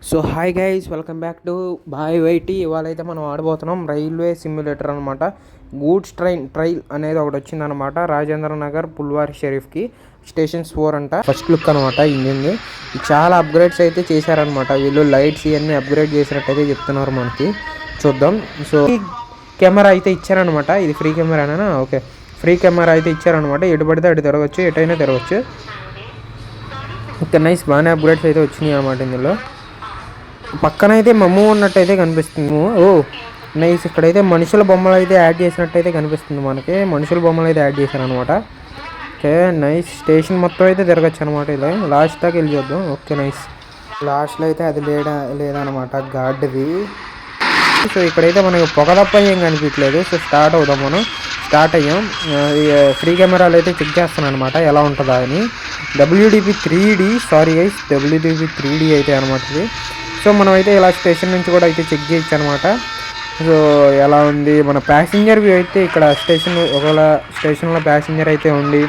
So hi guys, welcome back to boy YT. ఇవాళ అయితే మనం ఆడబోతున్నాం రైల్వే సిమ్యులేటర్ అనమాట. గూడ్స్ ట్రైల్ అనేది ఒకటి వచ్చిందనమాట. రాజేంద్ర నగర్ పుల్వార్ షరీఫ్కి స్టేషన్స్ 4 అంట. ఫస్ట్ లుక్ అనమాట ఇంజిన్ది. చాలా అప్గ్రేడ్స్ అయితే చేశారనమాట వీళ్ళు. లైట్స్ ఇవన్నీ అప్గ్రేడ్ చేసినట్టయితే చెప్తున్నారు మనకి. చూద్దాం. సో కెమెరా అయితే ఇచ్చారనమాట. ఇది ఫ్రీ కెమెరానా? ఓకే, ఫ్రీ కెమెరా అయితే ఇచ్చారనమాట. ఎటు పడితే అటు తిరగచ్చు, ఎటైనా తిరగచ్చు. ఇంకా నైస్, బాగానే అప్గ్రేడ్స్ అయితే వచ్చినాయి అనమాట ఇందులో. పక్కన అయితే మమ్ము ఉన్నట్టయితే కనిపిస్తుంది. ఓ నైస్, ఇక్కడైతే మనుషుల బొమ్మలు అయితే యాడ్ చేసినట్టయితే కనిపిస్తుంది మనకి. మనుషుల బొమ్మలు అయితే యాడ్ చేశారు అనమాట. ఓకే నైస్, స్టేషన్ మొత్తం అయితే తిరగచ్చు అనమాట. ఇలా లాస్ట్ దాకా వెళ్ళి చూద్దాం. ఓకే నైస్, లాస్ట్లో అయితే అది లేదనమాట గార్డ్ది. సో ఇక్కడైతే మనకి పొగ తప్ప ఏం కనిపించలేదు. సో స్టార్ట్ అవుదాం. మనం స్టార్ట్ అయ్యాం. ఫ్రీ కెమెరాలు అయితే చెక్ చేస్తాను అనమాట ఎలా ఉంటుందా అని. WDP 3D, sorry guys, WDP 3D అయితే అనమాట ఇది. సో మనం అయితే ఇలా స్టేషన్ నుంచి కూడా అయితే చెక్ చేయొచ్చు అనమాట. సో ఎలా ఉంది మన ప్యాసింజర్ వ్యూ అయితే ఇక్కడ ఒకవేళ స్టేషన్లో ప్యాసింజర్ అయితే ఉండి